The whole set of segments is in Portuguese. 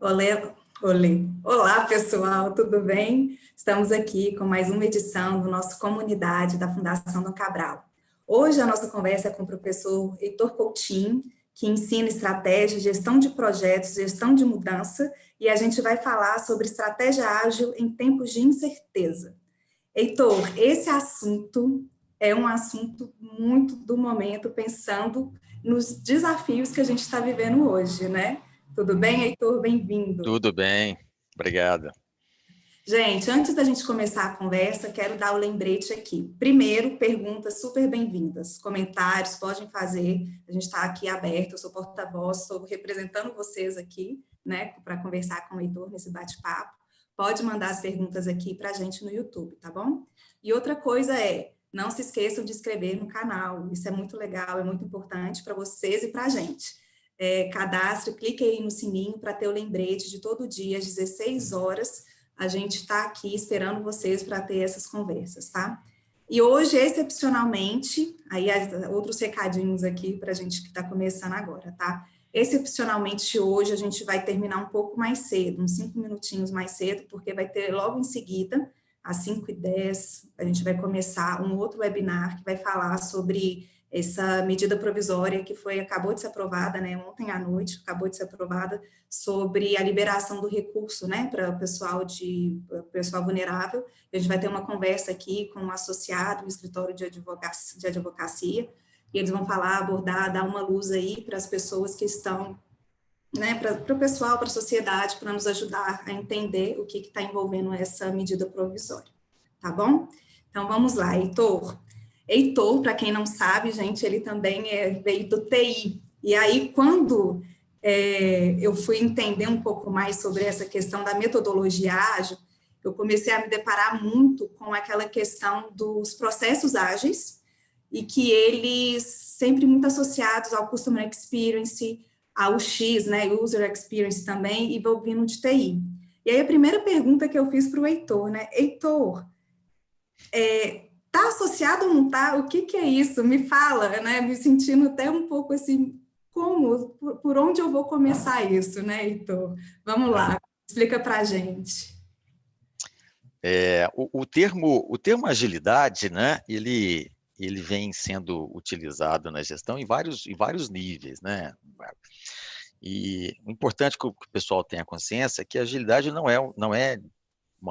Olê, olê. Olá, pessoal, tudo bem? Estamos aqui com mais uma edição do nosso Comunidade da Fundação Dom Cabral. Hoje a nossa conversa é com o professor Heitor Coutinho, que ensina estratégia, gestão de projetos, gestão de mudança, e a gente vai falar sobre estratégia ágil em tempos de incerteza. Heitor, esse assunto é um assunto muito do momento, pensando nos desafios que a gente está vivendo hoje, né? Tudo bem, Heitor? Bem-vindo. Tudo bem, obrigado. Gente, antes da gente começar a conversa, quero dar o lembrete aqui. Primeiro, perguntas super bem-vindas. Comentários, podem fazer. A gente está aqui aberto, eu sou porta-voz, estou representando vocês aqui, né, para conversar com o Heitor nesse bate-papo. Pode mandar as perguntas aqui para a gente no YouTube, tá bom? E outra coisa é, não se esqueçam de inscrever no canal. Isso é muito legal, é muito importante para vocês e para a gente. Cadastre, clique aí no sininho para ter o lembrete de todo dia, às 16 horas, a gente está aqui esperando vocês para ter essas conversas, tá? E hoje, excepcionalmente, aí outros recadinhos aqui para a gente que está começando agora, tá? Excepcionalmente hoje a gente vai terminar um pouco mais cedo, uns 5 minutinhos mais cedo, porque vai ter logo em seguida, às 5h10, a gente vai começar um outro webinar que vai falar sobre essa medida provisória que acabou de ser aprovada, né, ontem à noite, acabou de ser aprovada, sobre a liberação do recurso, né, para o pessoal vulnerável. A gente vai ter uma conversa aqui com um associado, um escritório de advocacia, e eles vão falar, abordar, dar uma luz aí para as pessoas que estão, né, para o pessoal, para a sociedade, para nos ajudar a entender o que está envolvendo essa medida provisória, tá bom? Então, vamos lá, Heitor. Heitor, para quem não sabe, gente, ele também veio do TI. E aí, quando eu fui entender um pouco mais sobre essa questão da metodologia ágil, eu comecei a me deparar muito com aquela questão dos processos ágeis, e que eles sempre muito associados ao Customer Experience, ao X, né, User Experience também, envolvendo de TI. E aí a primeira pergunta que eu fiz para o Heitor, né, Heitor, tá associado ou não tá? O que é isso? Me fala, né? Me sentindo até um pouco assim, por onde eu vou começar isso, né, Heitor? Vamos lá, explica para a gente. O termo agilidade, né, ele vem sendo utilizado na gestão em vários níveis, né? E o importante que o pessoal tenha consciência é que a agilidade não é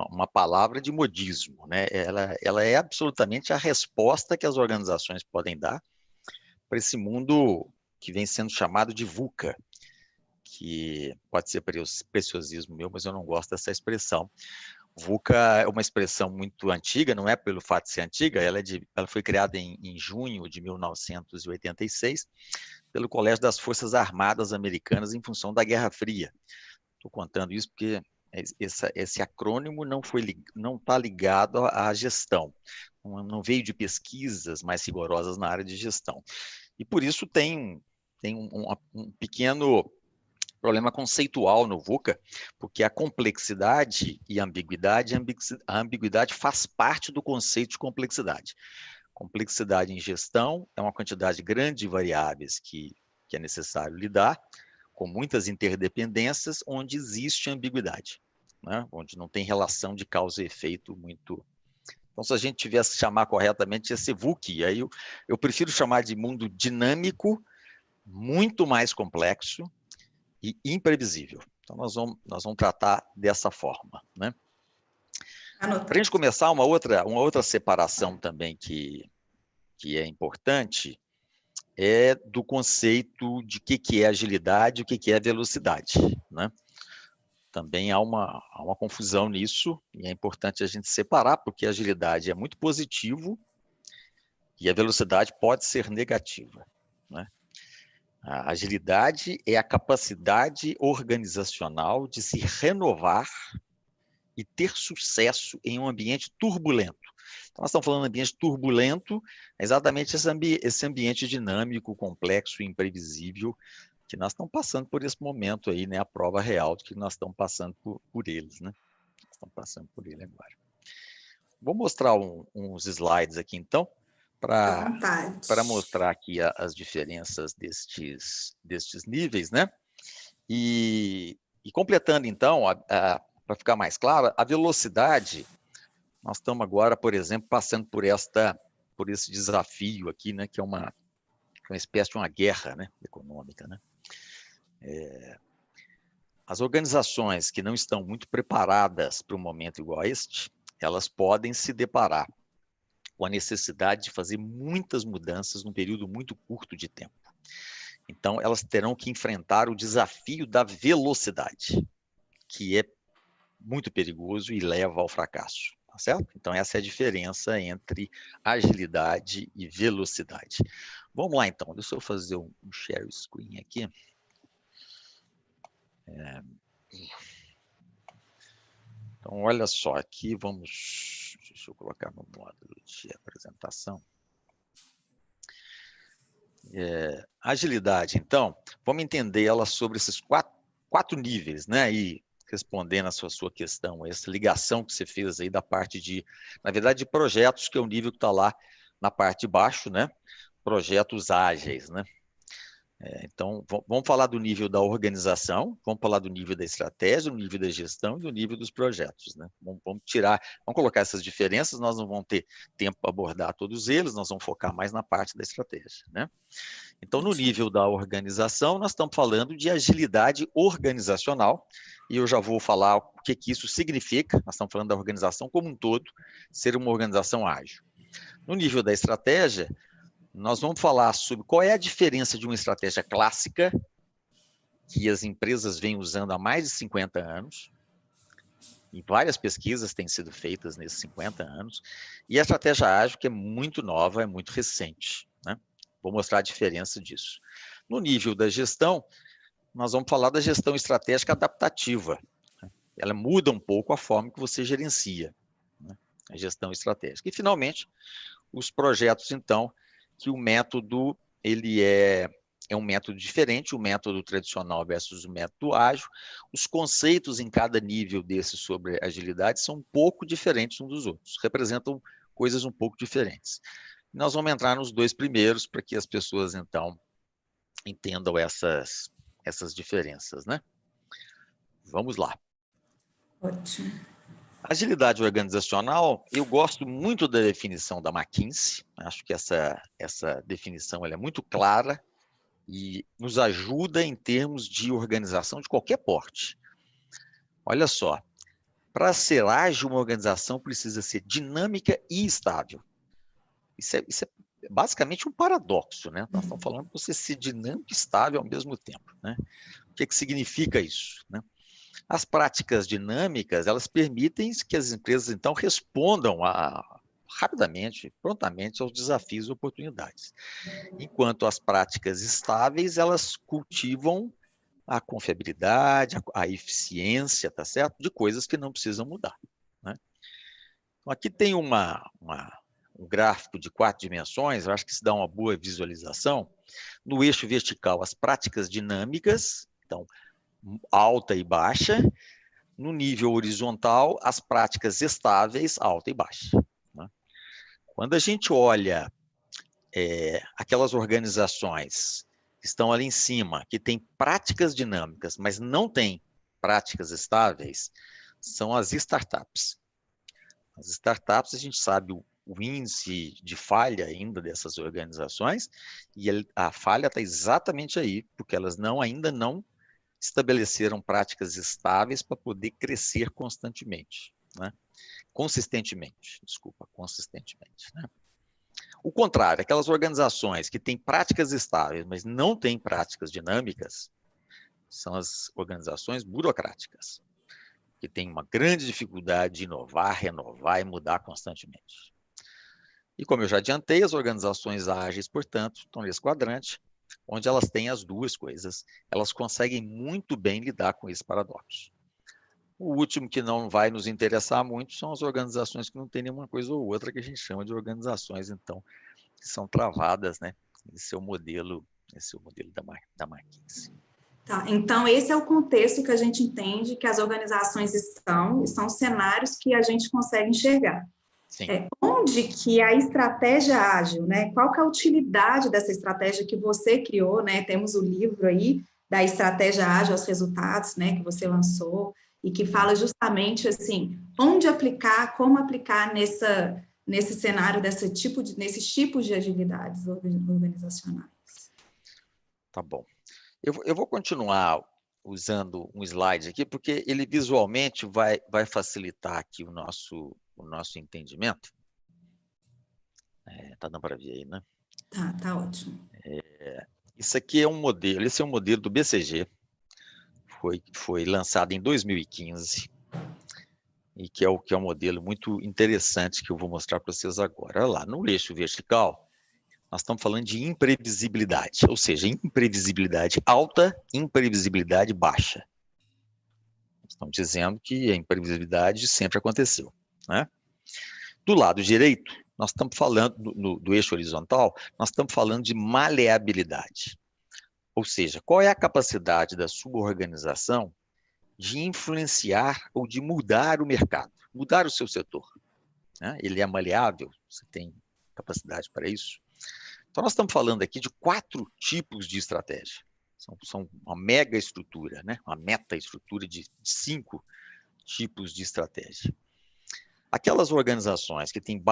uma palavra de modismo, né? Ela é absolutamente a resposta que as organizações podem dar para esse mundo que vem sendo chamado de VUCA, que pode ser preciosismo meu, mas eu não gosto dessa expressão. VUCA é uma expressão muito antiga, não é pelo fato de ser antiga, ela foi criada em junho de 1986 pelo Colégio das Forças Armadas Americanas em função da Guerra Fria. Estou contando isso porque esse acrônimo não está ligado à gestão, não veio de pesquisas mais rigorosas na área de gestão. E por isso tem um pequeno problema conceitual no VUCA, porque a complexidade e a ambiguidade faz parte do conceito de complexidade. Complexidade em gestão é uma quantidade grande de variáveis que é necessário lidar, com muitas interdependências, onde existe ambiguidade, né? Onde não tem relação de causa e efeito muito. Então, se a gente tivesse que chamar corretamente, ia ser VUCA. Aí eu prefiro chamar de mundo dinâmico, muito mais complexo e imprevisível. Então, nós vamos tratar dessa forma, né? Para a gente começar, uma outra separação também que é importante é do conceito de que é agilidade e o que é velocidade, né? Também há uma confusão nisso, e é importante a gente separar, porque a agilidade é muito positivo e a velocidade pode ser negativa, né? A agilidade é a capacidade organizacional de se renovar e ter sucesso em um ambiente turbulento. Então, nós estamos falando de ambiente turbulento, é exatamente esse ambiente dinâmico, complexo e imprevisível que nós estamos passando por esse momento aí, né? A prova real de que nós estamos passando por eles, né? Nós estamos passando por ele agora. Vou mostrar uns slides aqui, então, para mostrar aqui as diferenças destes níveis, né? E E completando, então, para ficar mais claro, a velocidade, nós estamos agora, por exemplo, passando por esse desafio aqui, né, que é uma espécie de uma guerra, né, econômica, né? As organizações que não estão muito preparadas para um momento igual a este, elas podem se deparar com a necessidade de fazer muitas mudanças num período muito curto de tempo. Então, elas terão que enfrentar o desafio da velocidade, que é muito perigoso e leva ao fracasso, tá certo? Então, essa é a diferença entre agilidade e velocidade. Vamos lá, então. Deixa eu fazer um share screen aqui. Então, olha só, aqui vamos... Deixa eu colocar no módulo de apresentação. Agilidade, então, vamos entender ela sobre esses quatro níveis, né? E respondendo a sua questão, essa ligação que você fez aí da parte de, na verdade, de projetos, que é o nível que está lá na parte de baixo, né? Projetos ágeis, né? Então, vamos falar do nível da organização, vamos falar do nível da estratégia, do nível da gestão e do nível dos projetos, né? Vamos colocar essas diferenças, nós não vamos ter tempo para abordar todos eles, nós vamos focar mais na parte da estratégia, né? Então, no nível da organização, nós estamos falando de agilidade organizacional, e eu já vou falar o que isso significa, nós estamos falando da organização como um todo, ser uma organização ágil. No nível da estratégia, nós vamos falar sobre qual é a diferença de uma estratégia clássica, que as empresas vêm usando há mais de 50 anos, e várias pesquisas têm sido feitas nesses 50 anos, e a estratégia ágil, que é muito nova, é muito recente, né? Vou mostrar a diferença disso. No nível da gestão, nós vamos falar da gestão estratégica adaptativa. Ela muda um pouco a forma que você gerencia, né? A gestão estratégica. E, finalmente, os projetos, então, que o método ele é um método diferente, o método tradicional versus o método ágil. Os conceitos em cada nível desse sobre agilidade são um pouco diferentes uns dos outros, representam coisas um pouco diferentes. Nós vamos entrar nos dois primeiros para que as pessoas, então, entendam essas diferenças, né? Vamos lá. Ótimo. Agilidade organizacional, eu gosto muito da definição da McKinsey, acho que essa definição ela é muito clara e nos ajuda em termos de organização de qualquer porte. Olha só, para ser ágil, uma organização precisa ser dinâmica e estável. Isso é basicamente um paradoxo, né? Nós estamos falando de você ser dinâmico e estável ao mesmo tempo, né? O que significa isso, né? As práticas dinâmicas, elas permitem que as empresas, então, respondam rapidamente, prontamente aos desafios e oportunidades. Enquanto as práticas estáveis, elas cultivam a confiabilidade, a eficiência, tá certo? De coisas que não precisam mudar, né? Então, aqui tem um gráfico de 4 dimensões, eu acho que isso dá uma boa visualização. No eixo vertical, as práticas dinâmicas, então, alta e baixa. No nível horizontal, as práticas estáveis, alta e baixa, né? Quando a gente olha aquelas organizações que estão ali em cima, que têm práticas dinâmicas, mas não têm práticas estáveis, são as startups. As startups, a gente sabe o índice de falha ainda dessas organizações, e a falha está exatamente aí, porque elas ainda não estabeleceram práticas estáveis para poder crescer consistentemente, né? Consistentemente. Né? O contrário, aquelas organizações que têm práticas estáveis, mas não têm práticas dinâmicas, são as organizações burocráticas, que têm uma grande dificuldade de inovar, renovar e mudar constantemente. E como eu já adiantei, as organizações ágeis, portanto, estão nesse quadrante, onde elas têm as duas coisas, elas conseguem muito bem lidar com esse paradoxo. O último que não vai nos interessar muito são as organizações que não têm nenhuma coisa ou outra, que a gente chama de organizações, então, que são travadas, né? Esse é o modelo da McKinsey. Tá, então, esse é o contexto que a gente entende que as organizações estão, e são cenários que a gente consegue enxergar. Onde que a estratégia ágil, né? Qual que é a utilidade dessa estratégia que você criou, né? Temos o livro aí, da estratégia ágil aos resultados, né, que você lançou, e que fala justamente assim, onde aplicar, como aplicar nesse cenário, nesses tipos de agilidades organizacionais. Tá bom. Eu vou continuar usando um slide aqui, porque ele visualmente vai facilitar aqui o nosso entendimento. Tá dando para ver aí, né? Tá ótimo. Isso aqui é um modelo, esse é um modelo do BCG, foi lançado em 2015, e que é um modelo muito interessante que eu vou mostrar para vocês agora. Olha lá, no eixo vertical, nós estamos falando de imprevisibilidade, ou seja, imprevisibilidade alta, imprevisibilidade baixa. Estamos dizendo que a imprevisibilidade sempre aconteceu, né? Do lado direito, nós estamos falando, do eixo horizontal, nós estamos falando de maleabilidade. Ou seja, qual é a capacidade da sua organização de influenciar ou de mudar o mercado, mudar o seu setor, né? Ele é maleável, você tem capacidade para isso. Então, nós estamos falando aqui de 4 tipos de estratégia. São uma mega estrutura, né? Uma meta-estrutura de 5 tipos de estratégia. Aquelas organizações que têm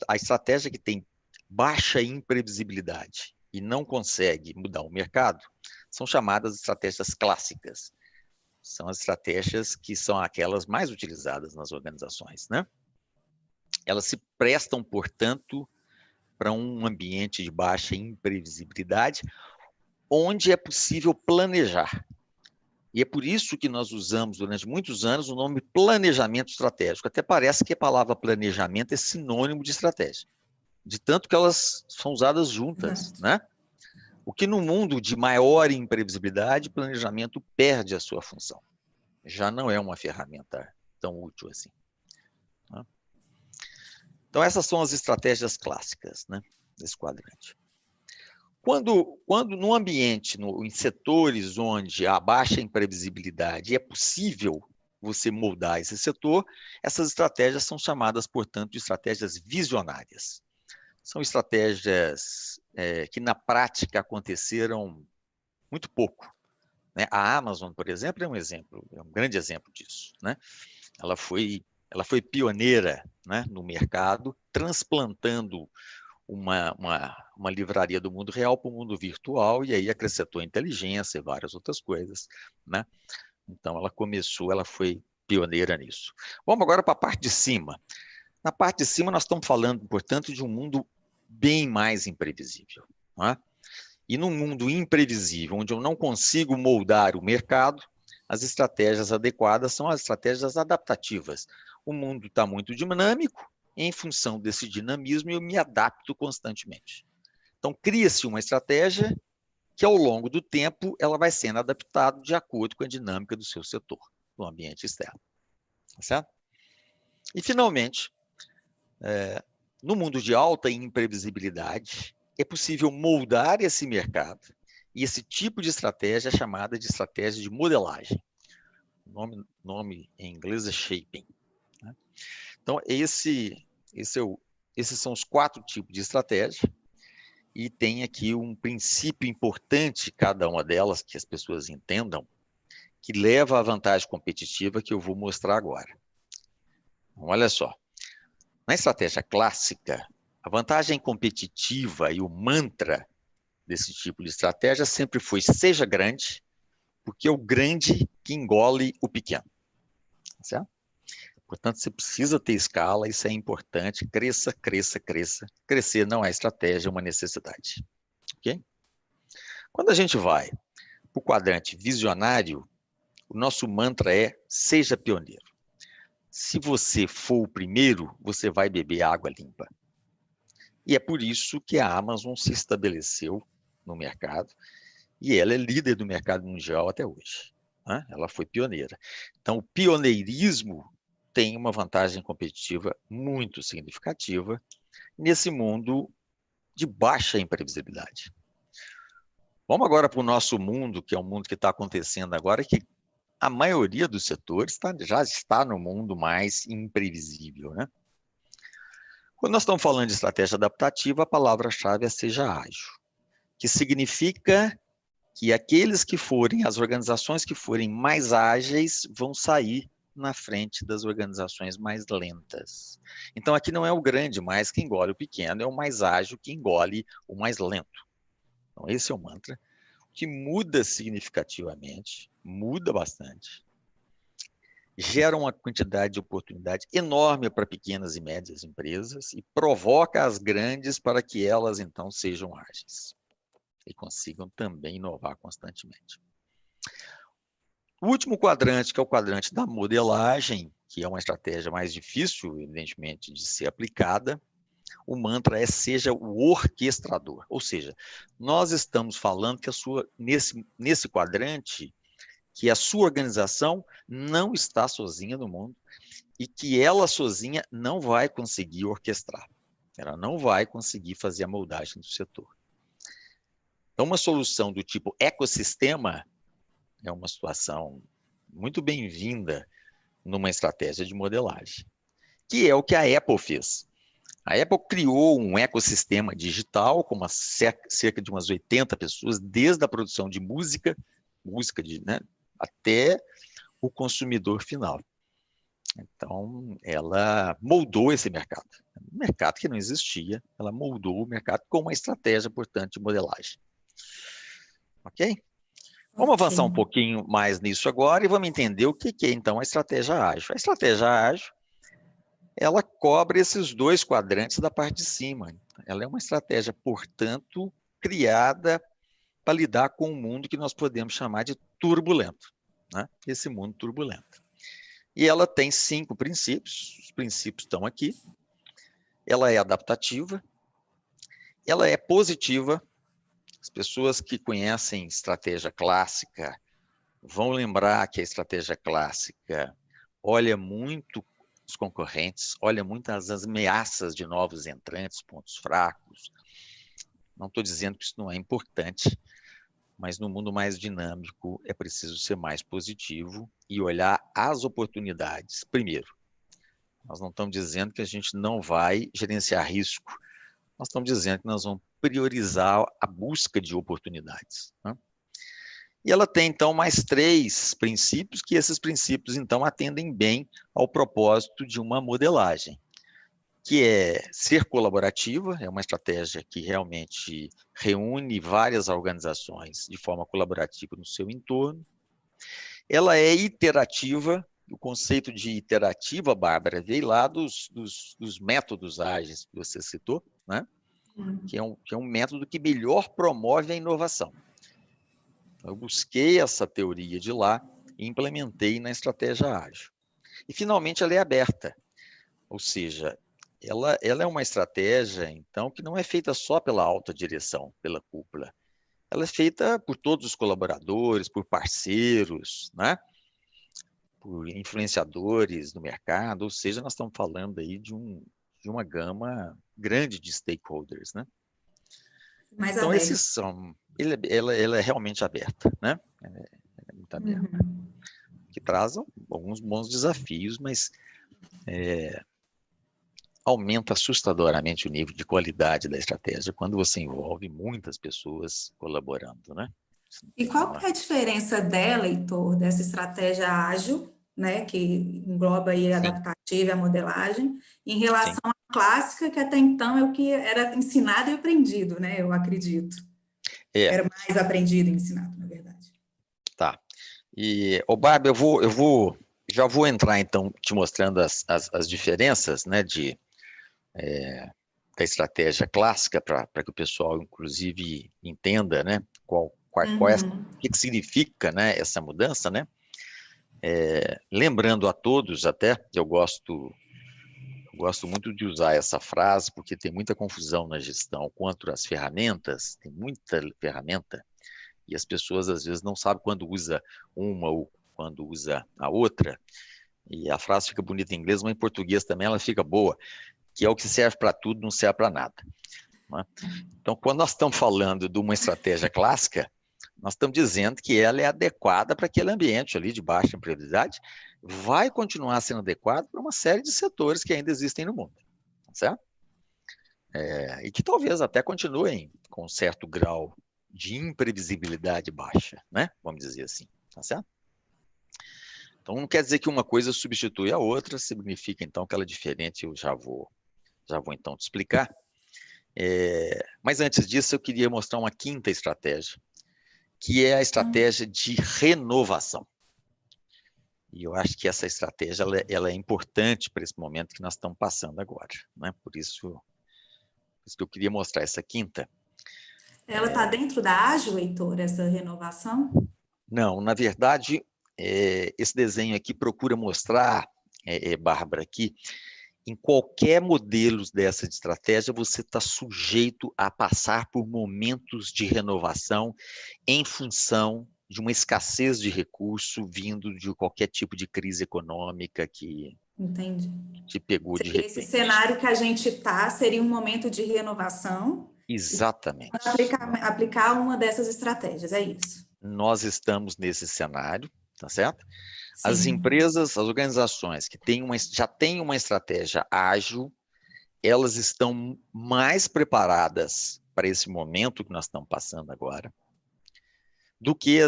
a estratégia que tem baixa imprevisibilidade e não consegue mudar o mercado, são chamadas estratégias clássicas. São as estratégias que são aquelas mais utilizadas nas organizações, né? Elas se prestam, portanto, para um ambiente de baixa imprevisibilidade, onde é possível planejar. E é por isso que nós usamos, durante muitos anos, o nome planejamento estratégico. Até parece que a palavra planejamento é sinônimo de estratégia, de tanto que elas são usadas juntas, né? O que no mundo de maior imprevisibilidade, planejamento perde a sua função. Já não é uma ferramenta tão útil assim, né? Então, essas são as estratégias clássicas, né, desse quadrante. Quando no ambiente, em setores onde há baixa imprevisibilidade, é possível você moldar esse setor, essas estratégias são chamadas, portanto, de estratégias visionárias. São estratégias que, na prática, aconteceram muito pouco, né? A Amazon, por exemplo, é um grande exemplo disso, né? Ela foi pioneira, né, no mercado, transplantando uma livraria do mundo real para o mundo virtual, e aí acrescentou inteligência e várias outras coisas, né? Então, ela foi pioneira nisso. Vamos agora para a parte de cima. Na parte de cima, nós estamos falando, portanto, de um mundo bem mais imprevisível, né? E num mundo imprevisível, onde eu não consigo moldar o mercado, as estratégias adequadas são as estratégias adaptativas. O mundo está muito dinâmico, em função desse dinamismo, eu me adapto constantemente. Então, cria-se uma estratégia que, ao longo do tempo, ela vai sendo adaptada de acordo com a dinâmica do seu setor, do ambiente externo. Tá certo? E, finalmente, no mundo de alta imprevisibilidade, é possível moldar esse mercado, e esse tipo de estratégia é chamada de estratégia de modelagem. O nome em inglês é shaping, né? Então, esses são os 4 tipos de estratégia, e tem aqui um princípio importante, cada uma delas, que as pessoas entendam, que leva à vantagem competitiva que eu vou mostrar agora. Então, olha só. Na estratégia clássica, a vantagem competitiva e o mantra desse tipo de estratégia sempre foi: seja grande, porque é o grande que engole o pequeno. Certo? Portanto, você precisa ter escala, isso é importante. Cresça, cresça, cresça. Crescer não é estratégia, é uma necessidade. Ok? Quando a gente vai para o quadrante visionário, o nosso mantra é: seja pioneiro. Se você for o primeiro, você vai beber água limpa. E é por isso que a Amazon se estabeleceu no mercado, e ela é líder do mercado mundial até hoje, né? Ela foi pioneira. Então, o pioneirismo tem uma vantagem competitiva muito significativa nesse mundo de baixa imprevisibilidade. Vamos agora para o nosso mundo, que é um mundo que está acontecendo agora, que a maioria dos setores já está no mundo mais imprevisível, né? Quando nós estamos falando de estratégia adaptativa, a palavra-chave é seja ágil, que significa que as organizações que forem mais ágeis vão sair na frente das organizações mais lentas. Então, aqui não é o grande mais que engole o pequeno, é o mais ágil que engole o mais lento. Então, esse é o mantra, que muda significativamente, muda bastante, gera uma quantidade de oportunidade enorme para pequenas e médias empresas e provoca as grandes para que elas, então, sejam ágeis e consigam também inovar constantemente. O último quadrante, que é o quadrante da modelagem, que é uma estratégia mais difícil, evidentemente, de ser aplicada, o mantra é seja o orquestrador. Ou seja, nós estamos falando que nesse quadrante, que a sua organização não está sozinha no mundo e que ela sozinha não vai conseguir orquestrar. Ela não vai conseguir fazer a moldagem do setor. Então, uma solução do tipo ecossistema é uma situação muito bem-vinda numa estratégia de modelagem, que é o que a Apple fez. A Apple criou um ecossistema digital com cerca de umas 80 pessoas, desde a produção de música até o consumidor final. Então, ela moldou esse mercado. Um mercado que não existia, ela moldou o mercado com uma estratégia, portanto, de modelagem. Ok? Vamos avançar um pouquinho mais nisso agora e vamos entender o que é, então, a estratégia ágil. A estratégia ágil, ela cobre esses dois quadrantes da parte de cima. Ela é uma estratégia, portanto, criada para lidar com um mundo que nós podemos chamar de turbulento, né? Esse mundo turbulento. E ela tem 5 princípios, os princípios estão aqui. Ela é adaptativa, ela é positiva. As pessoas que conhecem estratégia clássica vão lembrar que a estratégia clássica olha muito os concorrentes, olha muito as ameaças de novos entrantes, pontos fracos. Não estou dizendo que isso não é importante, mas no mundo mais dinâmico é preciso ser mais positivo e olhar as oportunidades. Primeiro, nós não estamos dizendo que a gente não vai gerenciar risco, nós estamos dizendo que nós vamos priorizar a busca de oportunidades, né? E ela tem, então, mais 3 princípios, que esses princípios, então, atendem bem ao propósito de uma modelagem, que é ser colaborativa, é uma estratégia que realmente reúne várias organizações de forma colaborativa no seu entorno. Ela é iterativa, o conceito de iterativa, Bárbara, veio lá dos métodos ágeis que você citou, né? Que é um método que melhor promove a inovação. Eu busquei essa teoria de lá e implementei na estratégia ágil. E, finalmente, ela é aberta, ou seja, ela é uma estratégia, então, que não é feita só pela alta direção, pela cúpula. Ela é feita por todos os colaboradores, por parceiros, né? Por influenciadores do mercado, ou seja, nós estamos falando aí de uma gama grande de stakeholders, né? Mais então, aberto. esses são... Ela é realmente aberta, né? É muito aberta. Que traz alguns bons desafios, mas aumenta assustadoramente o nível de qualidade da estratégia quando você envolve muitas pessoas colaborando, né? E qual que é a diferença dela, Heitor, dessa estratégia ágil, né, que engloba aí a Sim, adaptativa e a modelagem, em sim. relação à clássica, que até então é o que era ensinado e aprendido, né, eu acredito. Era mais aprendido e ensinado, na verdade. Tá. E, Bárbara, já vou entrar, então, te mostrando as diferenças, né, da estratégia clássica, para que o pessoal, inclusive, entenda, né, o que significa, né, essa mudança, né? Lembrando a todos, até, eu gosto muito de usar essa frase, porque tem muita confusão na gestão quanto às ferramentas, tem muita ferramenta, e as pessoas, às vezes, não sabem quando usa uma ou quando usa a outra, e a frase fica bonita em inglês, mas em português também ela fica boa, que é o que serve para tudo, não serve para nada, né? Então, quando nós estamos falando de uma estratégia clássica, nós estamos dizendo que ela é adequada para aquele ambiente ali de baixa prioridade, vai continuar sendo adequada para uma série de setores que ainda existem no mundo, certo? E que talvez até continuem com certo grau de imprevisibilidade baixa, né? Vamos dizer assim, tá certo? Então, não quer dizer que uma coisa substitui a outra, significa, então, que ela é diferente, eu já vou então te explicar. Mas antes disso, eu queria mostrar uma quinta estratégia, que é a estratégia de renovação. E eu acho que essa estratégia ela é importante para esse momento que nós estamos passando agora, né? Por isso que eu queria mostrar essa quinta. Ela está dentro da Ágil, Heitor, essa renovação? Não, na verdade, esse desenho aqui procura mostrar, Bárbara, que em qualquer modelo dessa de estratégia, você está sujeito a passar por momentos de renovação em função de uma escassez de recurso vindo de qualquer tipo de crise econômica que Entendi. te pegou de Seria esse repente. cenário que a gente está, seria um momento de renovação. Exatamente. Aplicar uma dessas estratégias, é isso. Nós estamos nesse cenário, tá certo? Sim. As empresas, as organizações que já têm uma estratégia ágil, elas estão mais preparadas para esse momento que nós estamos passando agora, do que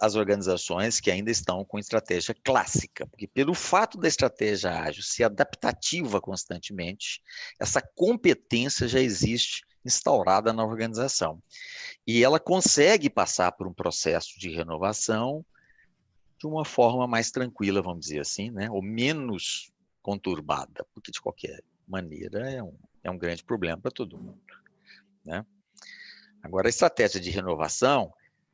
as organizações que ainda estão com estratégia clássica, porque pelo fato da estratégia ágil ser adaptativa constantemente, essa competência já existe instaurada na organização. E ela consegue passar por um processo de renovação de uma forma mais tranquila, vamos dizer assim, né? Ou menos conturbada, porque de qualquer maneira é um grande problema para todo mundo, né? Agora, a estratégia de renovação,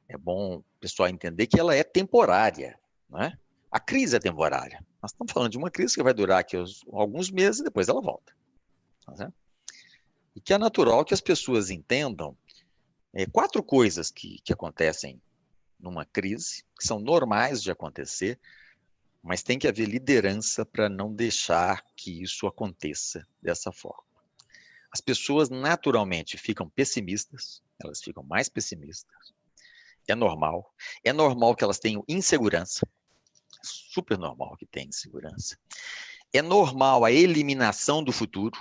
é bom o pessoal entender que ela é temporária, né? A crise é temporária. Nós estamos falando de uma crise que vai durar aqui alguns meses e depois ela volta. Tá certo? E que é natural que as pessoas entendam 4 coisas que acontecem numa crise, que são normais de acontecer, mas tem que haver liderança para não deixar que isso aconteça dessa forma. As pessoas naturalmente ficam pessimistas, elas ficam mais pessimistas. É normal. É normal que elas tenham insegurança. É super normal que tenham insegurança. É normal a eliminação do futuro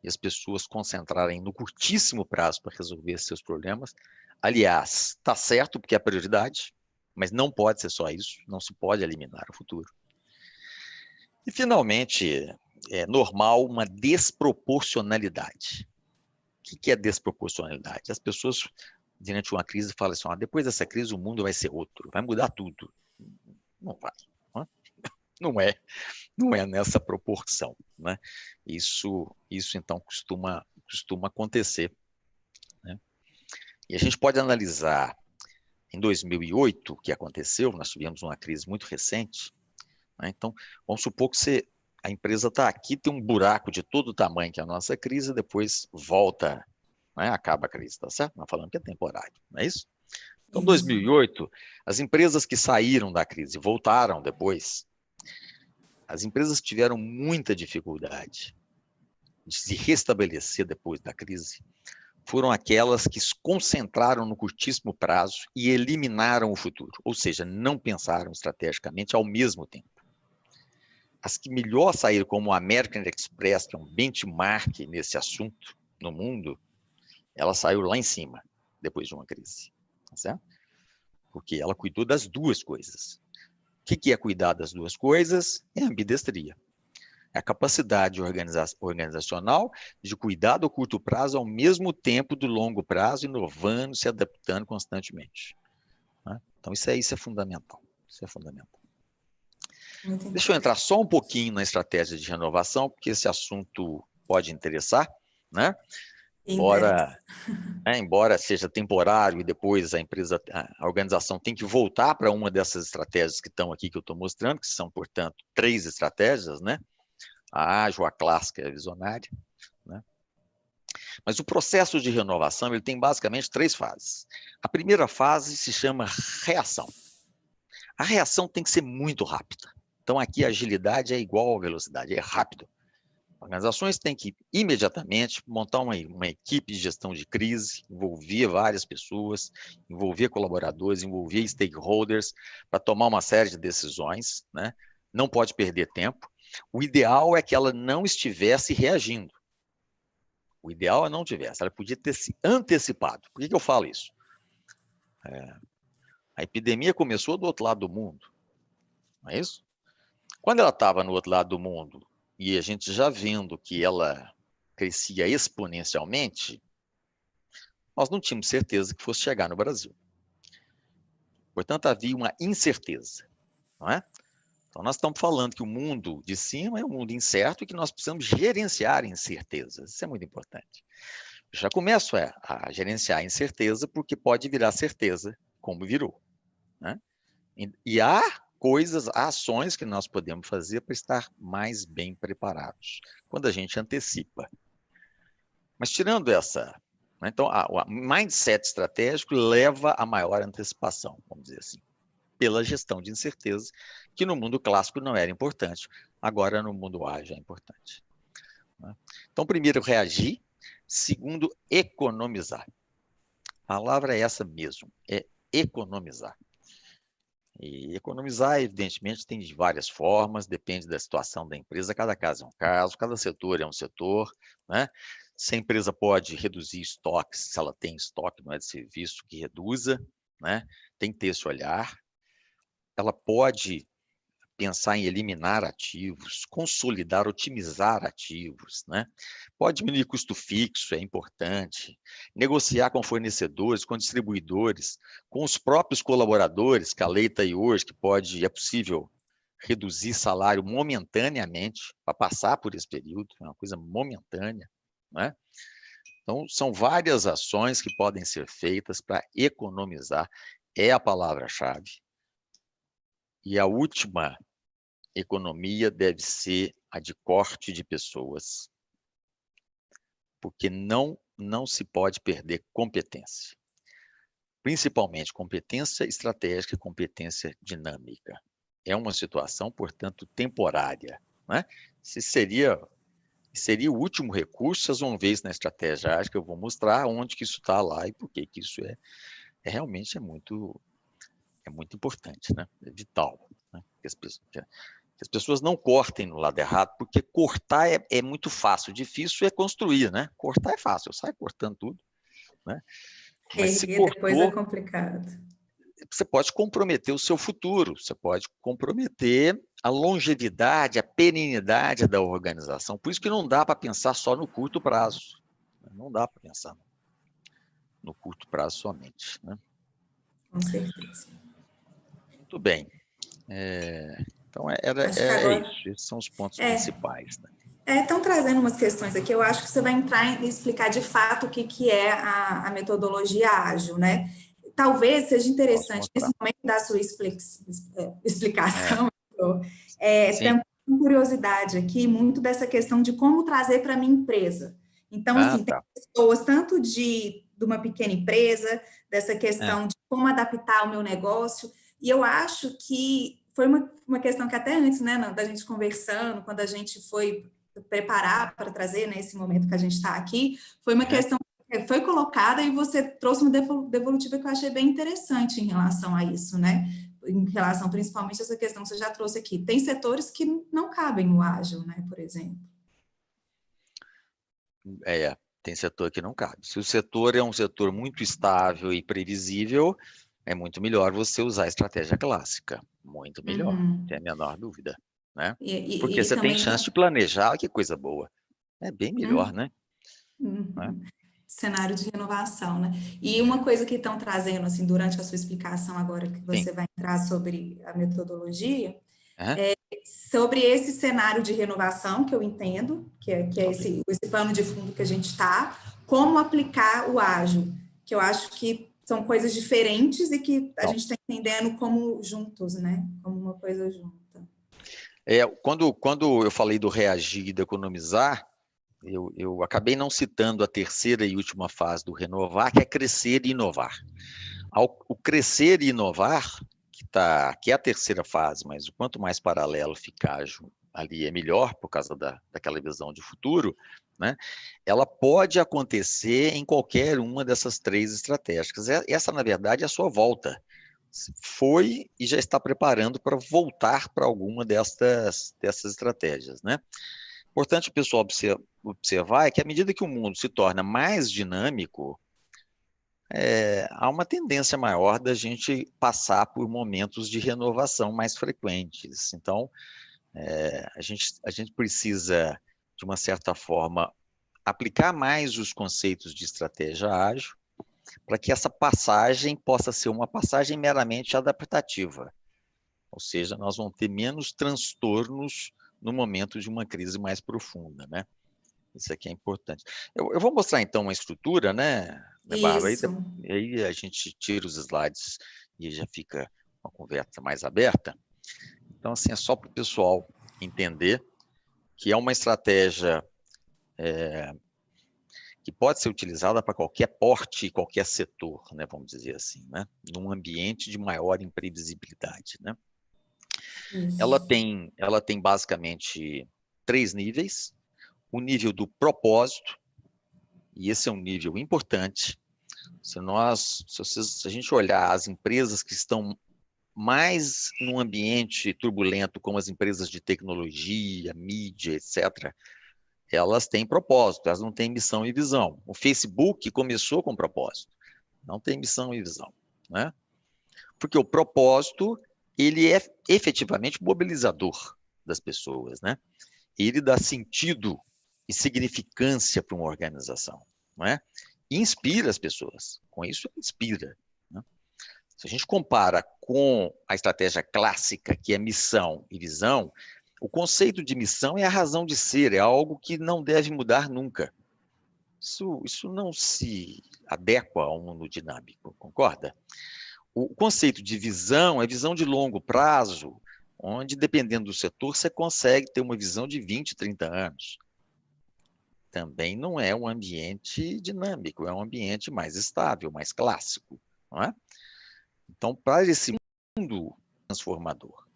e as pessoas concentrarem no curtíssimo prazo para resolver seus problemas. Aliás, está certo porque é a prioridade, mas não pode ser só isso, não se pode eliminar o futuro. E, finalmente, é normal uma desproporcionalidade. O que é desproporcionalidade? As pessoas, diante de uma crise, falam assim, depois dessa crise o mundo vai ser outro, vai mudar tudo. Não vai. Não é nessa proporção, né? Isso então, costuma acontecer, né? E a gente pode analisar em 2008 o que aconteceu, nós tivemos uma crise muito recente, né? Então, vamos supor que a empresa está aqui, tem um buraco de todo o tamanho que é a nossa crise, depois volta, né? Acaba a crise, tá certo? Nós falamos que é temporário, não é isso? Então, em 2008, as empresas que saíram da crise e voltaram depois, as empresas que tiveram muita dificuldade de se restabelecer depois da crise foram aquelas que se concentraram no curtíssimo prazo e eliminaram o futuro, ou seja, não pensaram estrategicamente ao mesmo tempo. As que melhor saíram, como a American Express, que é um benchmark nesse assunto no mundo, ela saiu lá em cima, depois de uma crise, tá certo? Porque ela cuidou das duas coisas. O que é cuidar das duas coisas? É ambidestria. É a capacidade organizacional de cuidar do curto prazo ao mesmo tempo do longo prazo, inovando, se adaptando constantemente. Né? Então, isso é fundamental. Isso é fundamental. Deixa eu entrar só um pouquinho na estratégia de renovação, porque esse assunto pode interessar, né? Embora seja temporário e depois a organização tem que voltar para uma dessas estratégias que estão aqui, que eu estou mostrando, que são, portanto, 3 estratégias, né? A ágil, a clássica e a visionária, né? Mas o processo de renovação ele tem basicamente 3 fases. A primeira fase se chama reação. A reação tem que ser muito rápida. Então, aqui a agilidade é igual à velocidade, é rápido. Organizações têm que imediatamente montar uma equipe de gestão de crise, envolver várias pessoas, envolver colaboradores, envolver stakeholders, para tomar uma série de decisões, né? Não pode perder tempo. O ideal é que ela não estivesse reagindo. O ideal é não tivesse. Ela podia ter se antecipado. Por que eu falo isso? A epidemia começou do outro lado do mundo, não é isso? Quando ela estava no outro lado do mundo e a gente já vendo que ela crescia exponencialmente, nós não tínhamos certeza que fosse chegar no Brasil. Portanto, havia uma incerteza, não é? Então, nós estamos falando que o mundo de cima é um mundo incerto e que nós precisamos gerenciar incertezas. Isso é muito importante. Eu já começo a gerenciar a incerteza porque pode virar certeza, como virou, né? E há coisas, há ações que nós podemos fazer para estar mais bem preparados, quando a gente antecipa. Mas tirando essa, né, então, o mindset estratégico leva a maior antecipação, vamos dizer assim, pela gestão de incerteza, que no mundo clássico não era importante, agora no mundo ágil é importante, né? Então, primeiro, reagir. Segundo, economizar. A palavra é essa mesmo, é economizar. E economizar, evidentemente, tem de várias formas, depende da situação da empresa, cada caso é um caso, cada setor é um setor, né? Se a empresa pode reduzir estoques, se ela tem estoque, não é de serviço, que reduza, né? Tem que ter esse olhar. Ela pode pensar em eliminar ativos, consolidar, otimizar ativos, né? Pode diminuir custo fixo, é importante. Negociar com fornecedores, com distribuidores, com os próprios colaboradores, que a lei está aí hoje, que é possível reduzir salário momentaneamente, para passar por esse período, é uma coisa momentânea, né? Então, são várias ações que podem ser feitas para economizar, é a palavra-chave. E a última economia deve ser a de corte de pessoas, porque não se pode perder competência, principalmente competência estratégica e competência dinâmica. É uma situação, portanto, temporária, né? Seria o último recurso, vocês vão ver isso na estratégia ágil, que eu vou mostrar onde que isso está lá e por que isso realmente é muito importante, né? É vital, né? Que as pessoas não cortem no lado errado, porque cortar é muito fácil, difícil é construir, né? Cortar é fácil, eu saio cortando tudo, né? Mas se Reerguer depois é cortou, complicado. você pode comprometer o seu futuro, você pode comprometer a longevidade, a perenidade da organização. Por isso que não dá para pensar só no curto prazo. Não dá para pensar no curto prazo somente, né? Com certeza. Muito bem. Então, Acho que agora... isso. Esses são os pontos É, principais, né? Estão trazendo umas questões aqui, eu acho que você vai entrar e explicar de fato o que é a metodologia ágil, né? Talvez seja Posso interessante, nesse mostrar. momento da sua É, explicação, sim. também curiosidade aqui, muito dessa questão de como trazer para a minha empresa. Então, Ah, assim, tem tá. pessoas tanto de uma pequena empresa, dessa É. questão de como adaptar o meu negócio, e eu acho que foi uma questão que até antes, né, da gente conversando, quando a gente foi preparar para trazer nesse momento que a gente está aqui, foi uma Uhum. questão que foi colocada e você trouxe uma devolutiva que eu achei bem interessante em relação a isso, né? Em relação principalmente a essa questão que você já trouxe aqui. Tem setores que não cabem no ágil, né, por exemplo. Tem setor que não cabe. Se o setor é um setor muito estável e previsível, é muito melhor você usar a estratégia clássica. Muito melhor, não Uhum. tem a menor dúvida, né? E, Porque e você tem também chance de planejar, que coisa boa. É bem melhor, né? Né? uhum. Cenário de renovação, né? E uma coisa que estão trazendo, assim, durante a sua explicação agora que Sim. você vai entrar sobre a metodologia, Uhum. sobre esse cenário de renovação, que eu entendo, que é Ok. esse pano de fundo que a gente está, como aplicar o ágil, que eu acho que são coisas diferentes e que a Então, gente está entendendo como juntos, né? Como uma coisa junta. quando eu falei do reagir e do economizar, eu acabei não citando a terceira e última fase do renovar, que é crescer e inovar. O crescer e inovar, que é a terceira fase, mas o quanto mais paralelo ficar ali é melhor, por causa daquela visão de futuro, né? Ela pode acontecer em qualquer uma dessas três estratégicas. Essa, na verdade, é a sua volta. Foi e já está preparando para voltar para alguma dessas estratégias, né? importante o pessoal observar é que à medida que o mundo se torna mais dinâmico, há uma tendência maior da gente passar por momentos de renovação mais frequentes. Então, a gente precisa, de uma certa forma, aplicar mais os conceitos de estratégia ágil para que essa passagem possa ser uma passagem meramente adaptativa. Ou seja, nós vamos ter menos transtornos no momento de uma crise mais profunda, né? Isso aqui é importante. Eu vou mostrar, então, uma estrutura, né, Bárbara? Isso. Aí a gente tira os slides e já fica uma conversa mais aberta. Então, assim, é só para o pessoal entender que é uma estratégia que pode ser utilizada para qualquer porte e qualquer setor, né, vamos dizer assim, né, num ambiente de maior imprevisibilidade, né? Ela Isso. tem basicamente 3 níveis. O nível do propósito, e esse é um nível importante. Se a gente olhar as empresas que estão mais num ambiente turbulento, como as empresas de tecnologia, mídia, etc., elas têm propósito, elas não têm missão e visão. O Facebook começou com propósito, não tem missão e visão, né? Porque o propósito, ele é efetivamente mobilizador das pessoas, né? Ele dá sentido e significância para uma organização, não é? E inspira as pessoas. Com isso, inspira. Né? Se a gente compara com a estratégia clássica, que é missão e visão, o conceito de missão é a razão de ser, é algo que não deve mudar nunca. Isso não se adequa ao mundo dinâmico, concorda? O conceito de visão é visão de longo prazo, onde, dependendo do setor, você consegue ter uma visão de 20, 30 anos. Também não é um ambiente dinâmico, é um ambiente mais estável, mais clássico, não é? Então, para esse mundo transformador.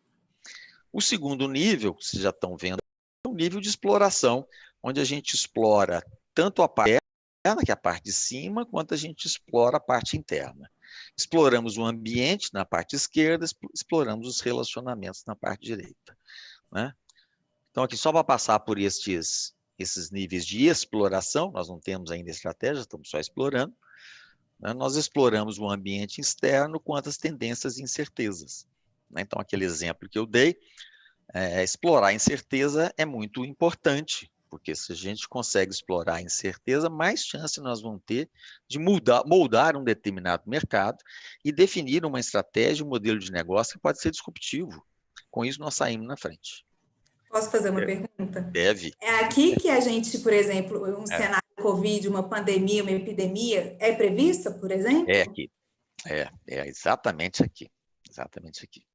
O segundo nível, que vocês já estão vendo, é o nível de exploração, onde a gente explora tanto a parte externa, que é a parte de cima, quanto a gente explora a parte interna. Exploramos o ambiente na parte esquerda, exploramos os relacionamentos na parte direita, né? Então, aqui só para passar por esses níveis de exploração, nós não temos ainda estratégia, estamos só explorando, né? Nós exploramos o ambiente externo quanto às tendências e incertezas, né? Então, aquele exemplo que eu dei, explorar a incerteza é muito importante, porque se a gente consegue explorar a incerteza, mais chance nós vamos ter de moldar um determinado mercado e definir uma estratégia, um modelo de negócio que pode ser disruptivo. Com isso, nós saímos na frente. Posso fazer uma pergunta? Deve. É aqui que a gente, por exemplo, um É, cenário Covid, uma pandemia, uma epidemia, é prevista, por é exemplo? aqui. É exatamente aqui. Exatamente aqui.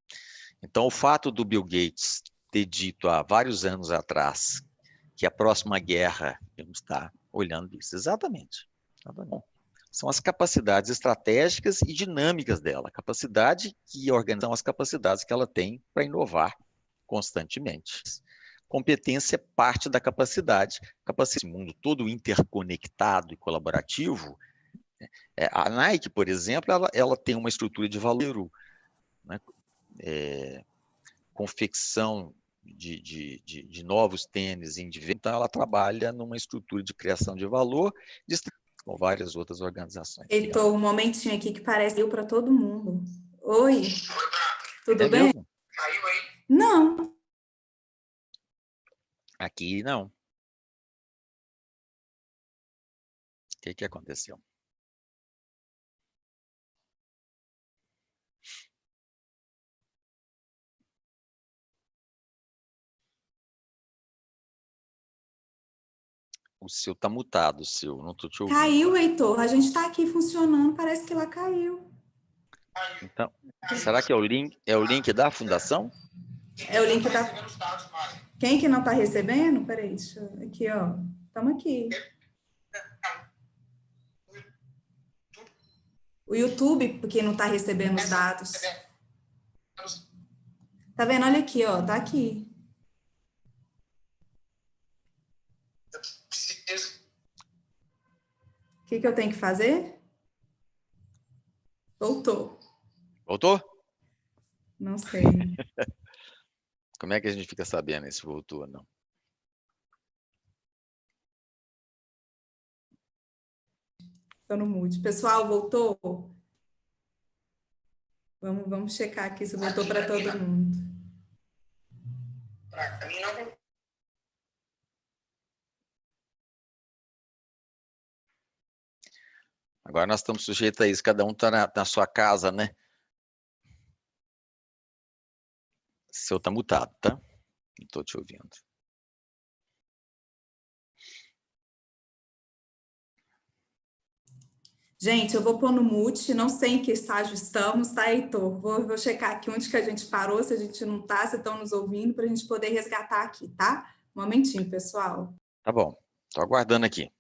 Então, o fato do Bill Gates ter dito há vários anos atrás que a próxima guerra, vamos estar olhando isso. Exatamente. São as capacidades estratégicas e dinâmicas dela. A capacidade que a organização, as capacidades que ela tem para inovar constantemente. Competência é parte da capacidade. Esse mundo todo interconectado e colaborativo. A Nike, por exemplo, ela tem uma estrutura de valor, né? Confecção de novos tênis individuais. Então, ela trabalha numa estrutura de criação de valor com várias outras organizações. Heitor, um momentinho aqui que parece para todo mundo. Oi, tudo bem? Mesmo? Caiu aí? Não. Aqui não. O que aconteceu? O seu está mutado, o seu. Não estou te ouvindo. Caiu, Heitor. A gente está aqui funcionando, parece que ela caiu. Então, será que é o link da fundação? É o link da... Quem que não está recebendo? Peraí, deixa eu... Aqui, ó. Estamos aqui. O YouTube, porque não está recebendo os dados. Tá vendo? Olha aqui, ó. Tá aqui. O que eu tenho que fazer? Voltou. Voltou? Não sei. Como é que a gente fica sabendo se voltou ou não? Tô no mute. Pessoal, voltou? Vamos checar aqui se voltou para todo mundo. Para mim não. Agora nós estamos sujeitos a isso, cada um está na sua casa, né? O seu está mutado, tá? Não estou te ouvindo. Gente, eu vou pôr no mute, não sei em que estágio estamos, tá, Heitor? Vou checar aqui onde que a gente parou, se a gente não tá, se estão nos ouvindo, para a gente poder resgatar aqui, tá? Um momentinho, pessoal. Tá bom, estou aguardando aqui.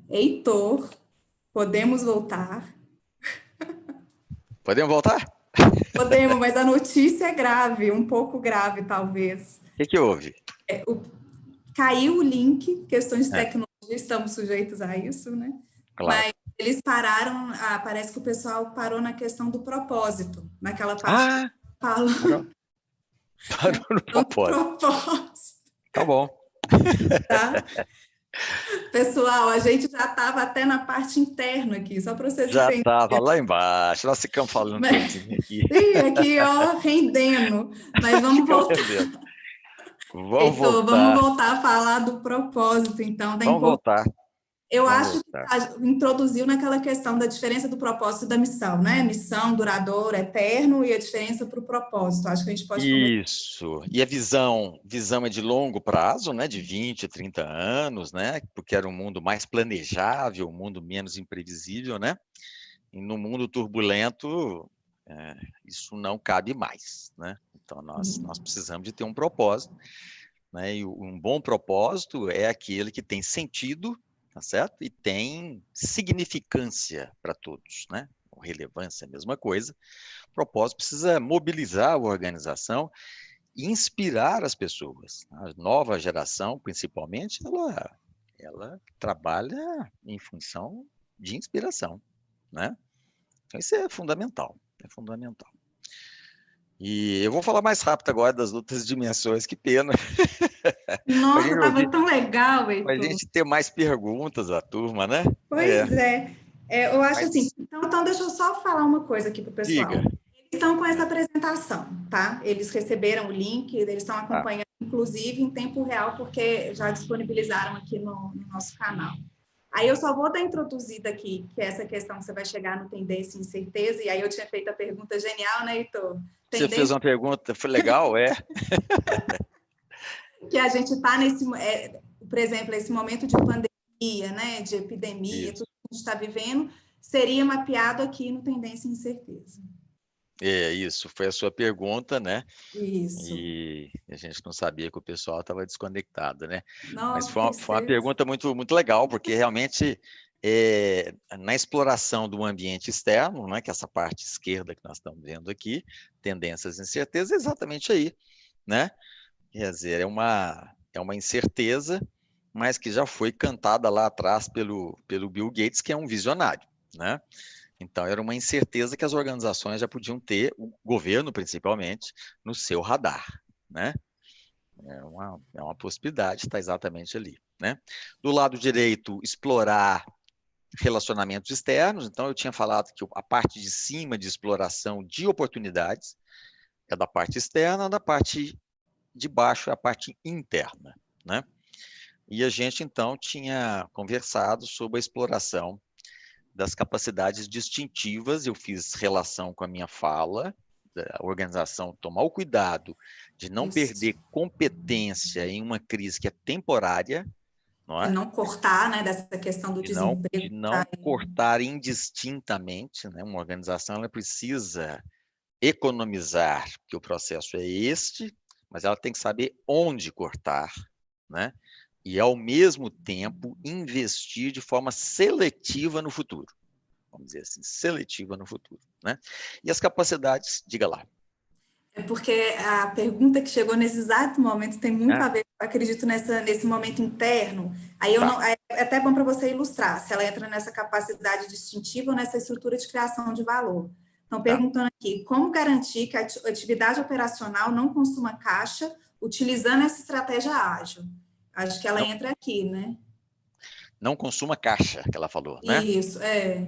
Heitor, podemos voltar? Podemos voltar? Podemos, mas a notícia é grave, um pouco grave, talvez. O que houve? Caiu o link, questões de É, tecnologia, estamos sujeitos a isso, né? claro. Mas eles pararam, parece que o pessoal parou na questão do propósito, naquela parte que Ah, fala parou no do propósito. propósito, Tá bom. tá? Pessoal, a gente já estava até na parte interna aqui, só para vocês Já entenderem. estava lá embaixo, nós ficamos falando todinho aqui. Sim, aqui, ó, rendendo. Mas vamos Ficamos voltar. rendendo. Vamos Heitor, vamos voltar. voltar a falar do propósito, então, da Vamos importância. voltar. Eu Vamos acho que voltar. introduziu naquela questão da diferença do propósito e da missão, né? Missão, duradouro, eterno, e a diferença para o propósito. Acho que a gente pode conversar. Isso. E a visão é de longo prazo, né? De 20, 30 anos, né? Porque era um mundo mais planejável, um mundo menos imprevisível, né? E no mundo turbulento, isso não cabe mais, né? Então, nós precisamos de ter um propósito, né? E um bom propósito é aquele que tem sentido, tá certo? E tem significância para todos, né? Relevância é a mesma coisa. O propósito precisa mobilizar a organização e inspirar as pessoas. A nova geração, principalmente, ela trabalha em função de inspiração, né? Então, isso é fundamental, é fundamental. E eu vou falar mais rápido agora das outras dimensões, que pena. Nossa, estava tão legal, Para a Heitor. gente ter mais perguntas da turma, né? Pois é. Eu acho Mas assim, então deixa eu só falar uma coisa aqui para o pessoal. diga. Eles estão com essa apresentação, tá? Eles receberam o link, eles estão Tá. acompanhando, inclusive, em tempo real, porque já disponibilizaram aqui no nosso canal. Aí eu só vou dar introduzida aqui, que é essa questão que você vai chegar no tendência e incerteza, e aí eu tinha feito a pergunta genial, né, Heitor? Você fez uma pergunta, foi legal, Que a gente está nesse, por exemplo, esse momento de pandemia, né, de epidemia, Isso. tudo que a gente está vivendo, seria mapeado aqui no tendência e incerteza. Isso, foi a sua pergunta, né? Isso. E a gente não sabia que o pessoal estava desconectado, né? Mas Nossa, foi uma pergunta muito, muito legal, porque realmente na exploração do ambiente externo, né, que é essa parte esquerda que nós estamos vendo aqui, tendências e incertezas, é exatamente aí, né? Quer dizer, é uma incerteza, mas que já foi cantada lá atrás pelo Bill Gates, que é um visionário, né? Então, era uma incerteza que as organizações já podiam ter, o governo principalmente, no seu radar, né? É uma possibilidade, está exatamente ali, né? Do lado direito, explorar relacionamentos externos. Então, eu tinha falado que a parte de cima de exploração de oportunidades é da parte externa, da parte de baixo é a parte interna, né? E a gente, então, tinha conversado sobre a exploração das capacidades distintivas. Eu fiz relação com a minha fala, a organização tomar o cuidado de não perder competência em uma crise que é temporária, não E é? não cortar, né, dessa questão do desemprego. De não cortar indistintamente, né? Uma organização ela precisa economizar, porque o processo é este, mas ela tem que saber onde cortar, né? e, ao mesmo tempo, investir de forma seletiva no futuro. Vamos dizer assim, seletiva no futuro, né? E as capacidades, diga lá. É porque a pergunta que chegou nesse exato momento tem muito a ver, eu acredito, nesse momento interno. Aí eu não, é até bom para você ilustrar se ela entra nessa capacidade distintiva ou nessa estrutura de criação de valor. Então, perguntando aqui, como garantir que a atividade operacional não consuma caixa utilizando essa estratégia ágil? Acho que ela entra aqui, né? Não consuma caixa, que ela falou, né? Isso, é.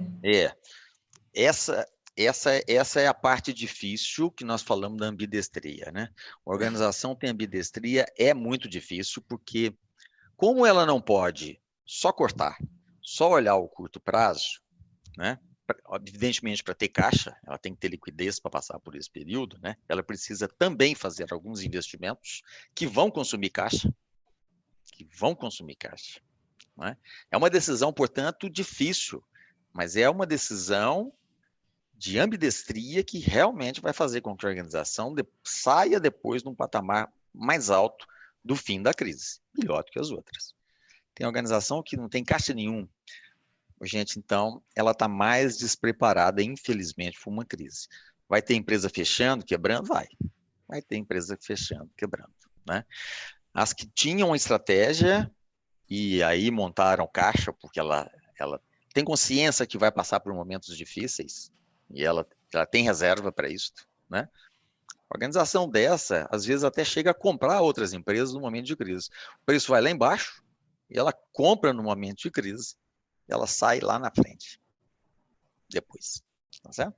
Essa é a parte difícil que nós falamos da ambidestria, né? A organização tem ambidestria, é muito difícil, porque como ela não pode só cortar, só olhar o curto prazo, né? Evidentemente, para ter caixa, ela tem que ter liquidez para passar por esse período, né? Ela precisa também fazer alguns investimentos que vão consumir caixa, né? É uma decisão, portanto, difícil, mas é uma decisão de ambidestria que realmente vai fazer com que a organização saia depois num patamar mais alto do fim da crise, melhor do que as outras. Tem organização que não tem caixa nenhum. Gente, então, ela está mais despreparada, infelizmente, para uma crise. Vai ter empresa fechando, quebrando? Vai ter empresa fechando, quebrando, né? As que tinham uma estratégia e aí montaram caixa, porque ela tem consciência que vai passar por momentos difíceis, e ela tem reserva para isso, né? A organização dessa, às vezes, até chega a comprar outras empresas no momento de crise. O preço vai lá embaixo, e ela compra no momento de crise, e ela sai lá na frente, depois, tá certo?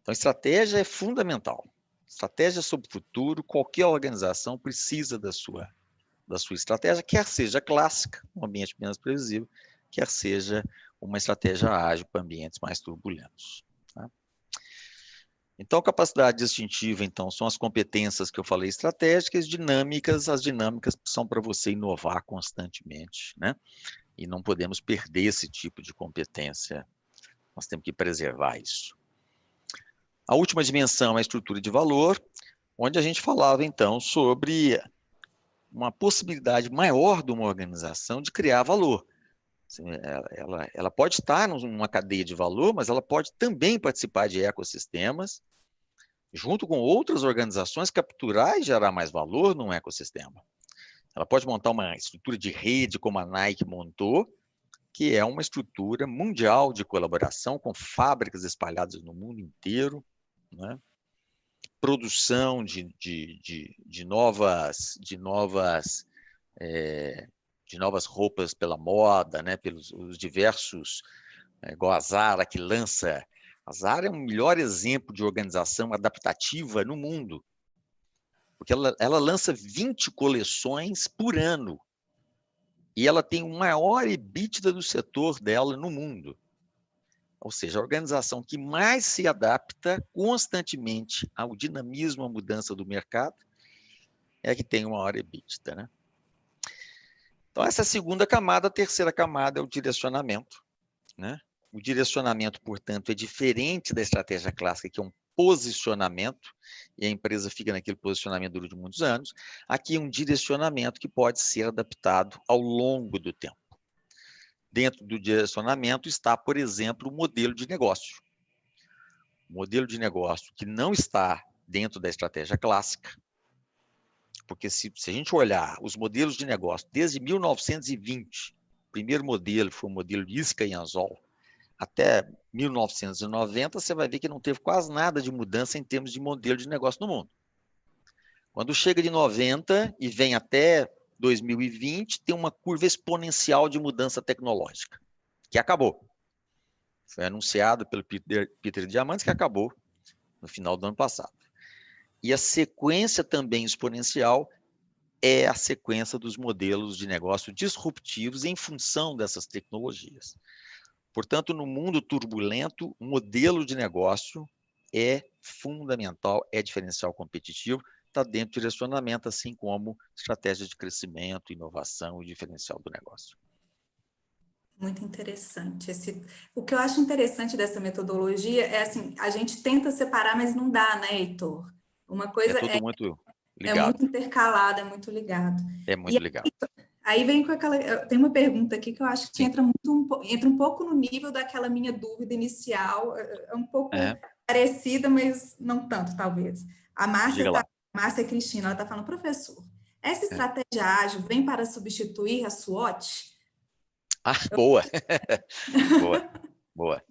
Então, estratégia é fundamental. Estratégia sobre o futuro, qualquer organização precisa da sua estratégia, quer seja clássica, um ambiente menos previsível, quer seja uma estratégia ágil para ambientes mais turbulentos. Tá? Então, capacidade distintiva, então, são as competências que eu falei estratégicas, dinâmicas. As dinâmicas são para você inovar constantemente, né? E não podemos perder esse tipo de competência. Nós temos que preservar isso. A última dimensão é a estrutura de valor, onde a gente falava, então, sobre uma possibilidade maior de uma organização de criar valor. Ela pode estar numa cadeia de valor, mas ela pode também participar de ecossistemas, junto com outras organizações, capturar e gerar mais valor num ecossistema. Ela pode montar uma estrutura de rede, como a Nike montou, que é uma estrutura mundial de colaboração, com fábricas espalhadas no mundo inteiro, né? Produção de novas roupas pela moda, né? Pelos os diversos, igual a Zara, que lança. A Zara é o melhor exemplo de organização adaptativa no mundo, porque ela lança 20 coleções por ano, e ela tem o maior EBITDA do setor dela no mundo. Ou seja, a organização que mais se adapta constantemente ao dinamismo, à mudança do mercado, é a que tem o maior EBITDA, né? Então, essa é a segunda camada. A terceira camada é o direcionamento, né? O direcionamento, portanto, é diferente da estratégia clássica, que é um posicionamento, e a empresa fica naquele posicionamento durante muitos anos. Aqui é um direcionamento que pode ser adaptado ao longo do tempo. Dentro do direcionamento está, por exemplo, o modelo de negócio. O modelo de negócio que não está dentro da estratégia clássica, porque se a gente olhar os modelos de negócio desde 1920, o primeiro modelo foi o modelo de Isca e Anzol, até 1990, você vai ver que não teve quase nada de mudança em termos de modelo de negócio no mundo. Quando chega de 90 e vem até 2020, tem uma curva exponencial de mudança tecnológica, que acabou. Foi anunciado pelo Peter Diamandis que acabou no final do ano passado. E a sequência também exponencial é a sequência dos modelos de negócio disruptivos em função dessas tecnologias. Portanto, no mundo turbulento, o modelo de negócio é fundamental, é diferencial competitivo, está dentro do direcionamento, assim como estratégia de crescimento, inovação e diferencial do negócio. Muito interessante. O que eu acho interessante dessa metodologia é assim, a gente tenta separar, mas não dá, né, Heitor? Uma coisa É tudo muito é ligado. muito intercalado, é muito ligado. É muito ligado. Aí vem com aquela... Tem uma pergunta aqui que eu acho que Sim. entra um pouco no nível daquela minha dúvida inicial. É um pouco É, parecida, mas não tanto, talvez. A diga lá. Márcia Cristina, ela está falando, professor, essa É. estratégia ágil vem para substituir a SWOT? Ah, boa. Boa, boa.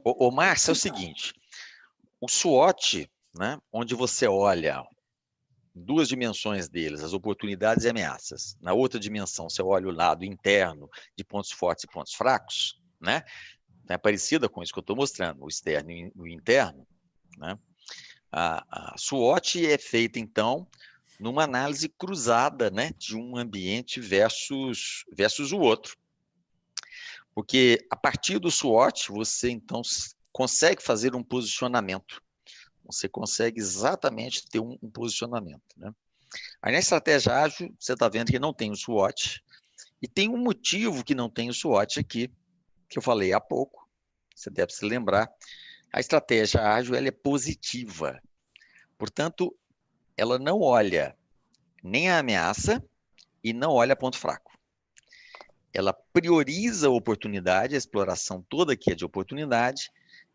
Ô, Márcio, é o seguinte, o SWOT, né, onde você olha duas dimensões deles, as oportunidades e ameaças. Na outra dimensão, você olha o lado interno de pontos fortes e pontos fracos, né? Então, é parecida com isso que eu estou mostrando, o externo e o interno, né? A SWOT é feita, então, numa análise cruzada, né, de um ambiente versus o outro. Porque a partir do SWOT, você, então, consegue fazer um posicionamento. Você consegue exatamente ter um posicionamento, né? Aí na estratégia ágil, você está vendo que não tem o SWOT, e tem um motivo que não tem o SWOT aqui, que eu falei há pouco, você deve se lembrar. A estratégia ágil ela é positiva, portanto, ela não olha nem a ameaça e não olha ponto fraco. Ela prioriza a oportunidade, a exploração toda aqui é de oportunidade,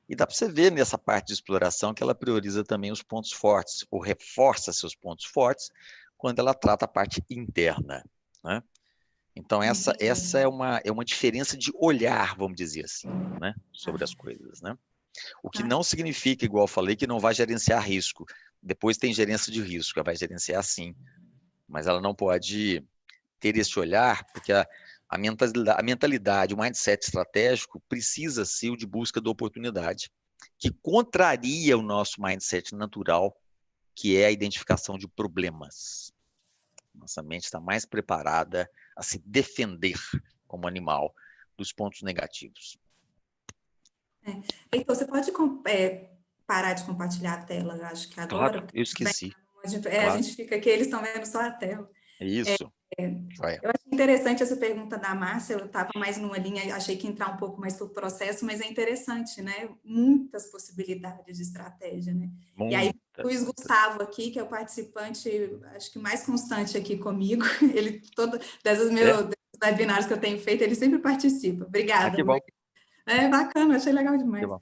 e dá para você ver nessa parte de exploração que ela prioriza também os pontos fortes, ou reforça seus pontos fortes, quando ela trata a parte interna, né? Então, essa é uma diferença de olhar, vamos dizer assim, né, sobre as coisas, né? O que não significa, igual eu falei, que não vai gerenciar risco. Depois tem gerência de risco, ela vai gerenciar sim, mas ela não pode ter esse olhar, porque a mentalidade, o mindset estratégico precisa ser o de busca da oportunidade, que contraria o nosso mindset natural, que é a identificação de problemas. Nossa mente está mais preparada a se defender como animal dos pontos negativos. Heitor, você pode parar de compartilhar a tela, eu acho que agora? Claro, eu esqueci. A Claro, gente fica aqui, eles estão vendo só a tela. é isso. Vai. Eu achei interessante essa pergunta da Márcia, eu estava mais numa linha, achei que entrar um pouco mais para o processo, mas é interessante, né? Muitas possibilidades de estratégia, né? E aí, o Muitas, Luiz muitas. Gustavo aqui, que é o participante, acho que mais constante aqui comigo, ele, desses É? meus webinários que eu tenho feito, ele sempre participa. Ah, Obrigada, que Luiz. bom, É bacana, achei legal que demais. bom.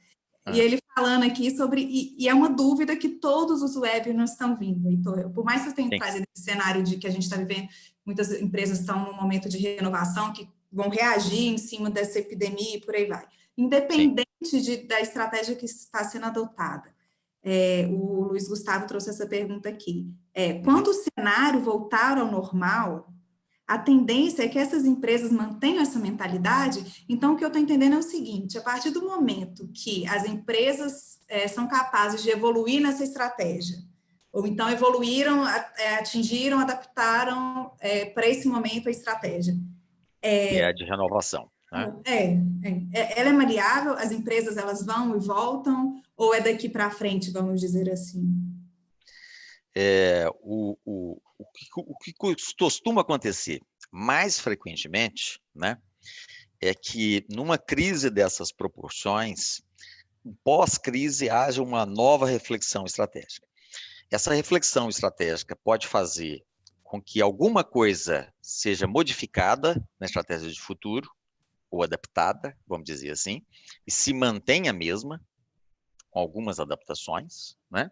E Ah, ele falando aqui sobre, e é uma dúvida que todos os webinars estão vindo, Heitor. Por mais que eu tenha sim, trazido esse cenário de que a gente está vivendo, muitas empresas estão num momento de renovação, que vão reagir em cima dessa epidemia e por aí vai. sim. Independente da estratégia que está sendo adotada. O Luiz Gustavo trouxe essa pergunta aqui. Uhum. Quando o cenário voltar ao normal, a tendência é que essas empresas mantenham essa mentalidade. Então, o que eu estou entendendo é o seguinte: a partir do momento que as empresas são capazes de evoluir nessa estratégia, ou então evoluíram, atingiram, adaptaram para esse momento a estratégia. Que é a de renovação, né? Ela é maleável, as empresas elas vão e voltam, ou é daqui para frente, vamos dizer assim? O que costuma acontecer mais frequentemente, né, é que numa crise dessas proporções, pós-crise, haja uma nova reflexão estratégica. Essa reflexão estratégica pode fazer com que alguma coisa seja modificada na estratégia de futuro, ou adaptada, vamos dizer assim, e se mantenha a mesma, com algumas adaptações, né?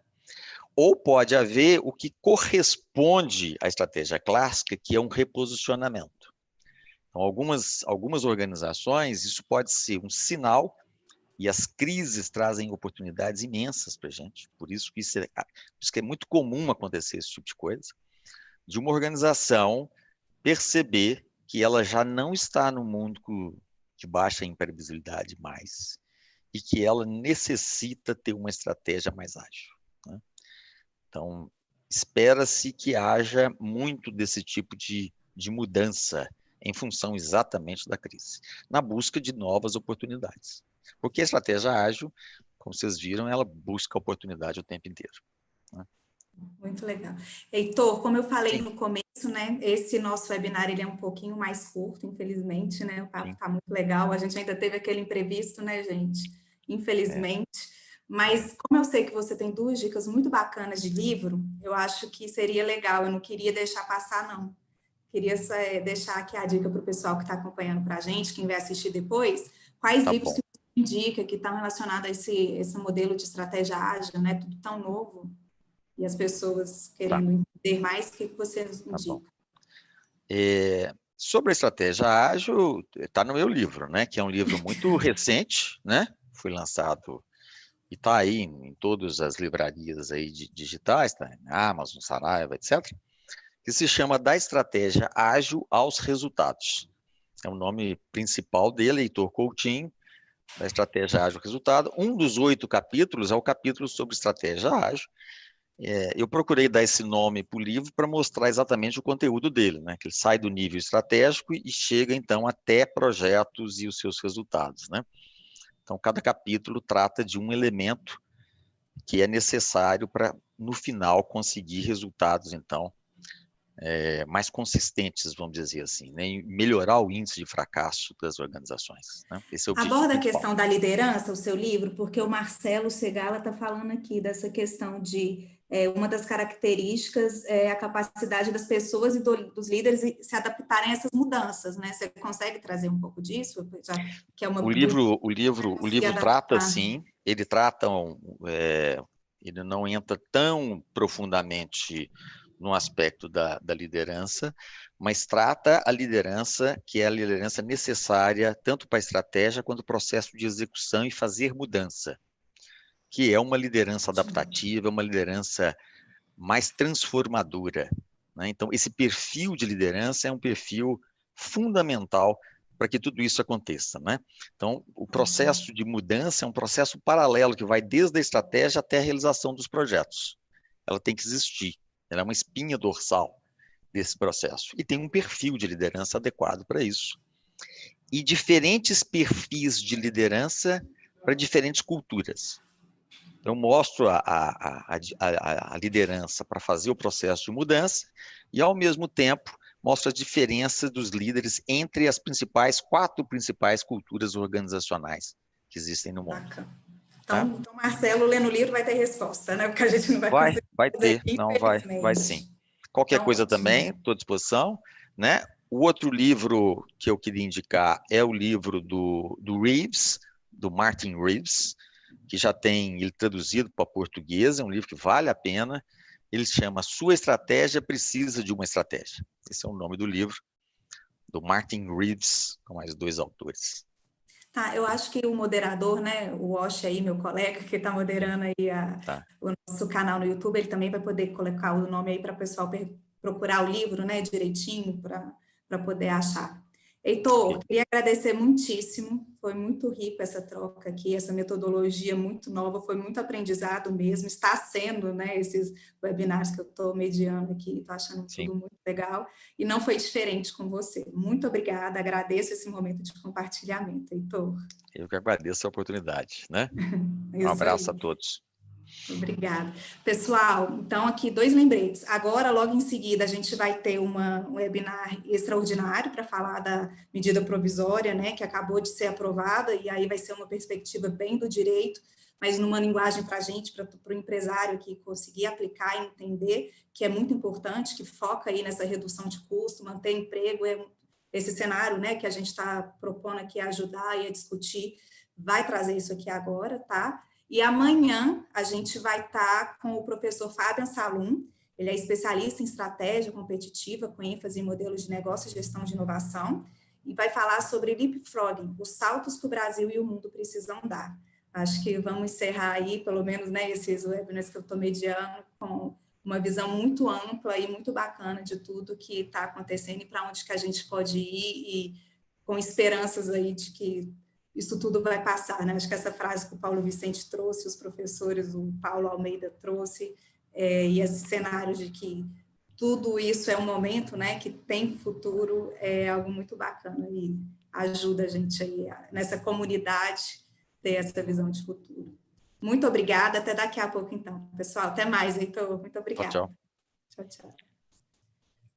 Ou pode haver o que corresponde à estratégia clássica, que é um reposicionamento. Então, algumas organizações, isso pode ser um sinal, e as crises trazem oportunidades imensas para a gente. Por isso que é muito comum acontecer esse tipo de coisa, de uma organização perceber que ela já não está no mundo de baixa imprevisibilidade mais, e que ela necessita ter uma estratégia mais ágil, né? Então, espera-se que haja muito desse tipo de mudança em função exatamente da crise, na busca de novas oportunidades. Porque a estratégia ágil, como vocês viram, ela busca oportunidade o tempo inteiro, né? Muito legal. Heitor, como eu falei Sim, no começo, né, esse nosso webinar ele é um pouquinho mais curto, infelizmente, né, o papo sim, está muito legal, a gente ainda teve aquele imprevisto, né, gente, é, infelizmente, é. mas como eu sei que você tem duas dicas muito bacanas de livro, eu acho que seria legal, eu não queria deixar passar, não, queria deixar aqui a dica para o pessoal que está acompanhando para a gente, quem vai assistir depois, quais livros que você indica que estão relacionados a esse modelo de estratégia ágil, né? Tudo tão novo, e as pessoas querendo entender mais, o que você nos indica? Sobre a estratégia ágil, está no meu livro, né? Que é um livro muito recente, né? Foi lançado e está aí em todas as livrarias aí digitais, tá? Amazon, Saraiva, etc., que se chama Da Estratégia Ágil aos Resultados. É o nome principal dele, Heitor Coutinho, da Estratégia Ágil ao Resultado. Um dos 8 capítulos é o capítulo sobre estratégia ágil. Eu procurei dar esse nome para o livro para mostrar exatamente o conteúdo dele, né? Que ele sai do nível estratégico e chega, então, até projetos e os seus resultados, né? Então, cada capítulo trata de um elemento que é necessário para, no final, conseguir resultados, então, mais consistentes, vamos dizer assim, né? E melhorar o índice de fracasso das organizações, né? Esse é o objetivo Aborda a principal. questão da liderança, o seu livro, porque o Marcelo Segala está falando aqui dessa questão de uma das características é a capacidade das pessoas e dos líderes se adaptarem a essas mudanças, né? Você consegue trazer um pouco disso? Já que é uma O livro trata, sim, ele trata, ele não entra tão profundamente no aspecto da liderança, mas trata a liderança, que é a liderança necessária tanto para a estratégia quanto para o processo de execução e fazer mudança, que é uma liderança adaptativa, uma liderança mais transformadora, né? Então, esse perfil de liderança é um perfil fundamental para que tudo isso aconteça, né? Então, o processo de mudança é um processo paralelo que vai desde a estratégia até a realização dos projetos. Ela tem que existir, ela é uma espinha dorsal desse processo e tem um perfil de liderança adequado para isso. E diferentes perfis de liderança para diferentes culturas. Eu mostro a liderança para fazer o processo de mudança e, ao mesmo tempo, mostro as diferenças dos líderes entre as 4 principais culturas organizacionais que existem no mundo. Bacana. Então, Marcelo, lendo o livro, vai ter resposta, né? Porque a gente não vai conseguir vai ter, aqui, não vai sim. Qualquer então, coisa também, estou à disposição, né? O outro livro que eu queria indicar é o livro do Reeves, do Martin Reeves, que já tem ele traduzido para português, é um livro que vale a pena. Ele chama Sua Estratégia Precisa de uma Estratégia. Esse é o nome do livro, do Martin Reeves, com mais 2 autores. Tá, eu acho que o moderador, né, o Wash aí, meu colega, que está moderando aí o nosso canal no YouTube, ele também vai poder colocar o nome aí para o pessoal procurar o livro, né, direitinho, para poder achar. Heitor, queria agradecer muitíssimo, foi muito rico essa troca aqui, essa metodologia muito nova, foi muito aprendizado mesmo, está sendo, né, esses webinars que eu estou mediando aqui, estou achando tudo muito legal, e não foi diferente com você. Muito obrigada, agradeço esse momento de compartilhamento, Heitor. Eu que agradeço a oportunidade, né? Um abraço a todos. Obrigada. Pessoal, então aqui 2 lembretes. Agora, logo em seguida, a gente vai ter um webinar extraordinário para falar da medida provisória, né, que acabou de ser aprovada, e aí vai ser uma perspectiva bem do direito, mas numa linguagem para a gente, para o empresário aqui conseguir aplicar e entender, que é muito importante, que foca aí nessa redução de custo, manter emprego, esse cenário, né, que a gente está propondo aqui a ajudar e a discutir, vai trazer isso aqui agora, tá? E amanhã a gente vai estar com o professor Fabian Salum, ele é especialista em estratégia competitiva, com ênfase em modelos de negócio e gestão de inovação, e vai falar sobre leapfrogging, os saltos que o Brasil e o mundo precisam dar. Acho que vamos encerrar aí, pelo menos, né, esses webinars que eu estou mediando, com uma visão muito ampla e muito bacana de tudo que está acontecendo e para onde que a gente pode ir, e com esperanças aí de que isso tudo vai passar, né? Acho que essa frase que o Paulo Vicente trouxe, os professores, o Paulo Almeida trouxe, e esse cenário de que tudo isso é um momento, né, que tem futuro, é algo muito bacana e ajuda a gente aí nessa comunidade ter essa visão de futuro. Muito obrigada, até daqui a pouco então. Pessoal, até mais, Heitor. Muito obrigada. Tchau, tchau. Tchau, tchau.